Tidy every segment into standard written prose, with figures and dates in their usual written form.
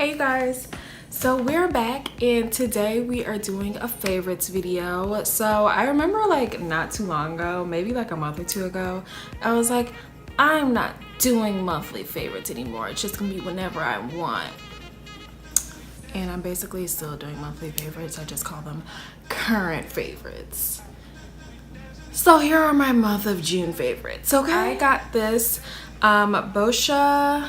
Hey guys, so we're back and today we are doing a favorites video. So I remember like not too long ago, maybe like a month or two ago, I was like, I'm not doing monthly favorites anymore. It's just gonna be whenever I want. And I'm basically still doing monthly favorites. I just call them current favorites. So here are my month of June favorites, okay? I got this Boscia,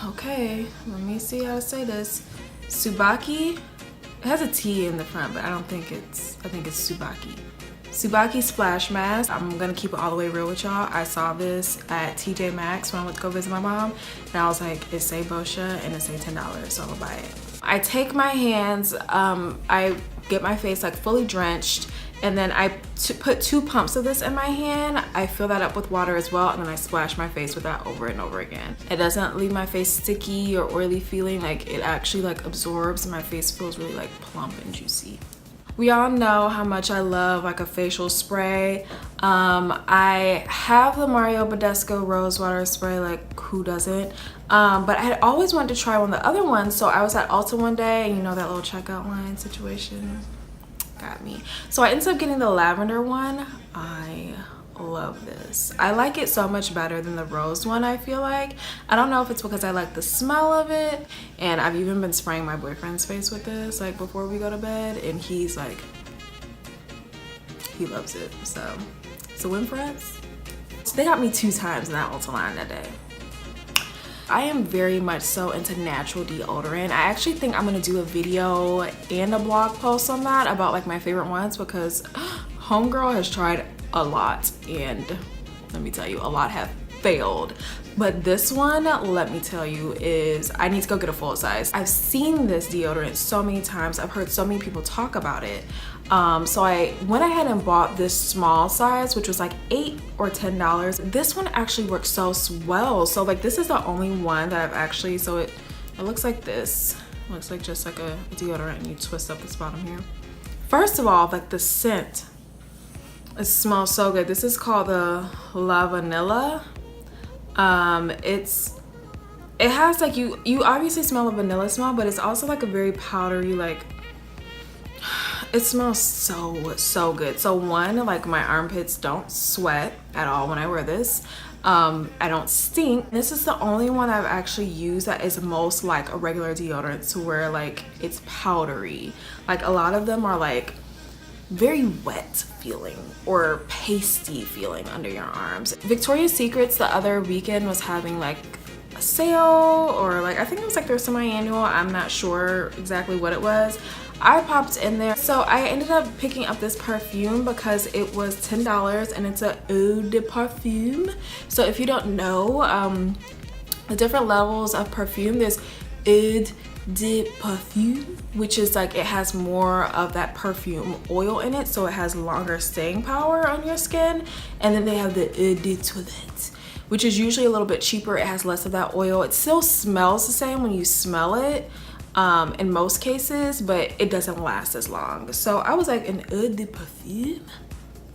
okay, let me see how to say this. Tsubaki. It has a T in the front, but I think it's Tsubaki. Tsubaki Splash Mask. I'm gonna keep it all the way real with y'all. I saw this at TJ Maxx when I went to go visit my mom, and I was like, it say Boscia and it say $10, so I'm gonna buy it. I take my hands, I get my face like fully drenched, and then I put 2 pumps of this in my hand. I fill that up with water as well, and then I splash my face with that over and over again. It doesn't leave my face sticky or oily feeling. Like, it actually like absorbs and my face feels really like plump and juicy. We all know how much I love like a facial spray. I have the Mario Badescu Rose Water Spray, like who doesn't? But I had always wanted to try one of the other ones, so I was at Ulta one day, and you know that little checkout line situation got me. So I ended up getting the lavender one. I love this. I like it so much better than the rose one, I feel like. I don't know if it's because I like the smell of it, and I've even been spraying my boyfriend's face with this like before we go to bed, and he's like, he loves it. So it's a win for us. So they got me 2 times in that Ulta line that day. I am very much so into natural deodorant. I actually think I'm gonna do a video and a blog post on that about like my favorite ones, because homegirl has tried a lot, and let me tell you, a lot have failed. But this one, let me tell you, is I need to go get a full size. I've seen this deodorant so many times. I've heard so many people talk about it. So I went ahead and bought this small size, which was like $8 or $10. This one actually works so well. So like, this is the only one that I've actually, so it looks like this. It looks like just like a deodorant, and you twist up this bottom here. First of all, like the scent, it smells so good. This is called the La Vanilla. It has like, you obviously smell a vanilla smell, but it's also like a very powdery, like, it smells so good. So one, like my armpits don't sweat at all when I wear this. I don't stink. This is the only one I've actually used that is most like a regular deodorant, to where like it's powdery. Like a lot of them are like very wet feeling or pasty feeling under your arms. Victoria's Secret's the other weekend was having like a sale, or like I think it was like their semi-annual, I'm not sure exactly what it was. I popped in there, so I ended up picking up this perfume because it was $10, and it's a eau de parfum. So if you don't know the different levels of perfume, there's eau de parfum, which is like, it has more of that perfume oil in it, so it has longer staying power on your skin. And then they have the eau de toilette, which is usually a little bit cheaper. It has less of that oil. It still smells the same when you smell it in most cases, but it doesn't last as long. So I was like, an eau de parfum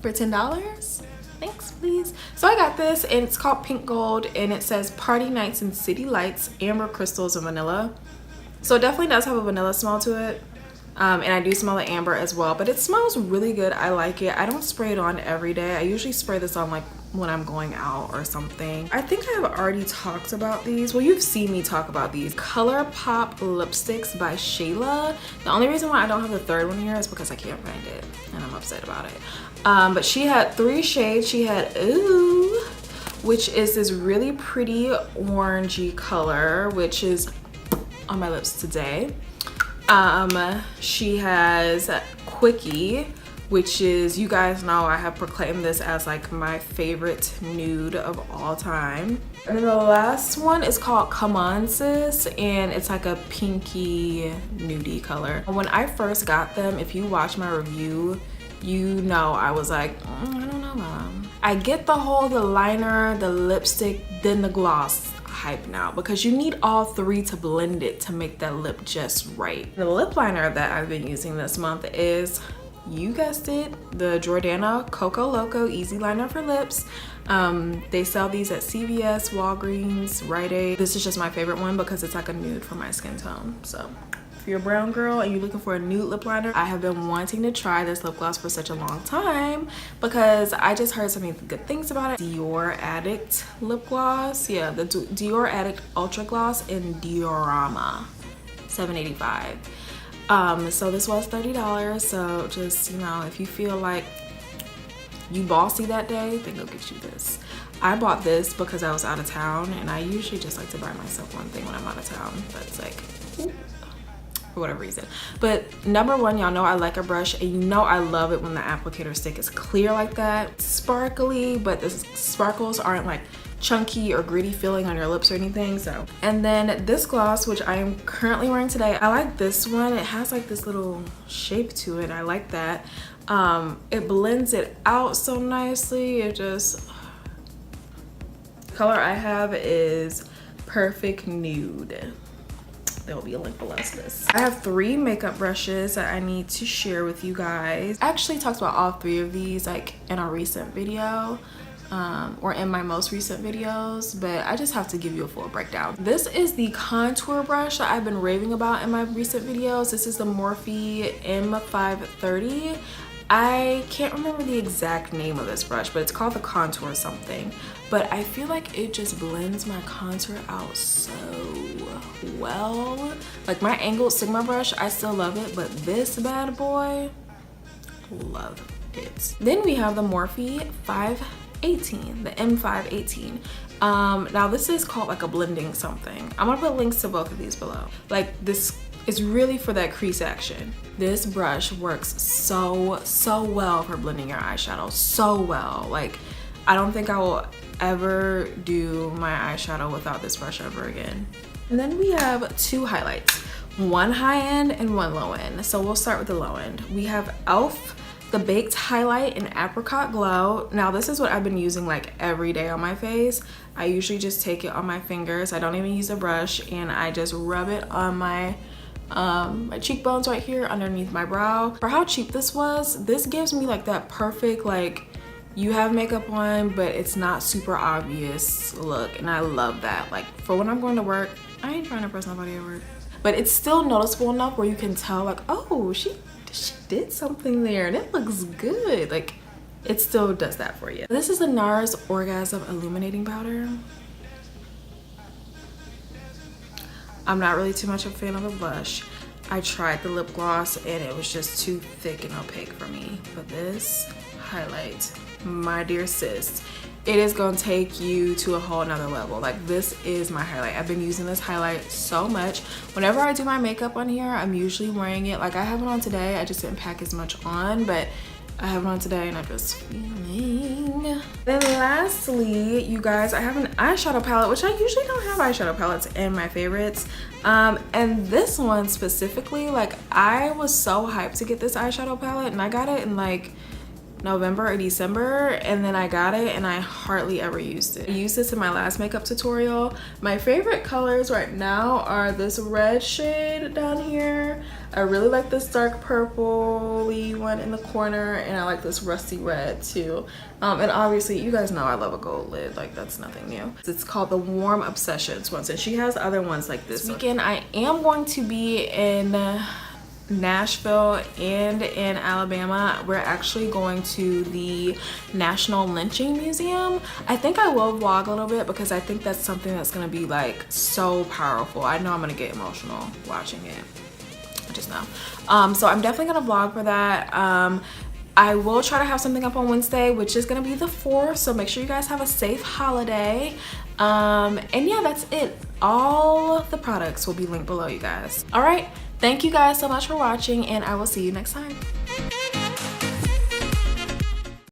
for $10? Thanks, please. So I got this, and it's called Pink Gold, and it says Party Nights and City Lights, Amber Crystals, and Vanilla. So it definitely does have a vanilla smell to it. And I do smell the amber as well, but it smells really good. I like it. I don't spray it on every day. I usually spray this on like when I'm going out or something. I think I have already talked about these. Well, you've seen me talk about these. Colourpop lipsticks by Shayla. The only reason why I don't have the third one here is because I can't find it, and I'm upset about it. But she had 3 shades. She had Ooh, which is this really pretty orangey color, which is on my lips today. She has Quickie, which is, you guys know I have proclaimed this as like my favorite nude of all time. And then the last one is called Come On Sis, and it's like a pinky nudie color. When I first got them, if you watch my review, you know I was like, I don't know, Mom. I get the liner, the lipstick, then the gloss hype now, because you need all 3 to blend it to make that lip just right. The lip liner that I've been using this month is you guessed it, the Jordana Coco Loco Easy Liner for Lips. They sell these at CVS, Walgreens, Rite Aid. This is just my favorite one because it's like a nude for my skin tone. So if you're a brown girl and you're looking for a nude lip liner, I have been wanting to try this lip gloss for such a long time because I just heard so many good things about it. Dior Addict lip gloss. Yeah, the Dior Addict Ultra Gloss in Diorama, $7.85. So this was $30. So just, you know, if you feel like you bossy that day, then go get you this. I bought this because I was out of town, and I usually just like to buy myself one thing when I'm out of town that's like, ooh, for whatever reason. But number one, y'all know I like a brush, and you know I love it when the applicator stick is clear like that, sparkly, but the sparkles aren't like chunky or gritty feeling on your lips or anything. So, and then this gloss, which I am currently wearing today, I like this one. It has like this little shape to it. I like that. It blends it out so nicely. It just, color I have is Perfect Nude. There will be a link below to this. I have 3 makeup brushes that I need to share with you guys. I actually talked about all 3 of these like in a recent video, or in my most recent videos, but I just have to give you a full breakdown. This is the contour brush that I've been raving about in my recent videos. This is the Morphe M530. I can't remember the exact name of this brush, but it's called the contour something. But I feel like it just blends my contour out so well. Like my angled Sigma brush, I still love it, but this bad boy, love it. Then we have the Morphe 518, the M518. Now this is called like a blending something. I'm gonna put links to both of these below. Like this is really for that crease action. This brush works so well for blending your eyeshadow, so well. Like I don't think I will ever do my eyeshadow without this brush ever again. And then we have 2 highlights, one high end and one low end. So we'll start with the low end. We have e.l.f. the Baked Highlight in Apricot Glow. Now this is what I've been using like every day on my face. I usually just take it on my fingers. I don't even use a brush, and I just rub it on my cheekbones right here underneath my brow. For how cheap this was, this gives me like that perfect, like you have makeup on but it's not super obvious look, and I love that. Like for when I'm going to work, I ain't trying to impress nobody at work, but it's still noticeable enough where you can tell like, oh, she did something there and it looks good. Like it still does that for you. This is the NARS Orgasm Illuminating Powder. I'm not really too much of a fan of a blush. I tried the lip gloss and it was just too thick and opaque for me. But this highlight, my dear sis, it is gonna take you to a whole nother level. Like this is my highlight. I've been using this highlight so much. Whenever I do my makeup on here, I'm usually wearing it. Like I have it on today. I just didn't pack as much on, but I have it on today and I'm just feeling. Then lastly, you guys, I have an eyeshadow palette, which I usually don't have eyeshadow palettes in my favorites. And this one specifically, like I was so hyped to get this eyeshadow palette, and I got it in like November or December, and then I got it and I hardly ever used it. I used this in my last makeup tutorial. My favorite colors right now are this red shade down here. I really like this dark purple-y one in the corner, and I like this rusty red too. And obviously you guys know I love a gold lid, like that's nothing new. It's called the Warm Obsessions ones, and she has other ones like this. This weekend I am going to be in Nashville and in Alabama. We're actually going to the National Lynching Museum. I think I will vlog a little bit because I think that's something that's gonna be like so powerful. I know I'm gonna get emotional watching it. I just know. So I'm definitely gonna vlog for that. I will try to have something up on Wednesday, which is gonna be the 4th, so make sure you guys have a safe holiday. And yeah, that's it. All of the products will be linked below, you guys. All right, thank you guys so much for watching, and I will see you next time.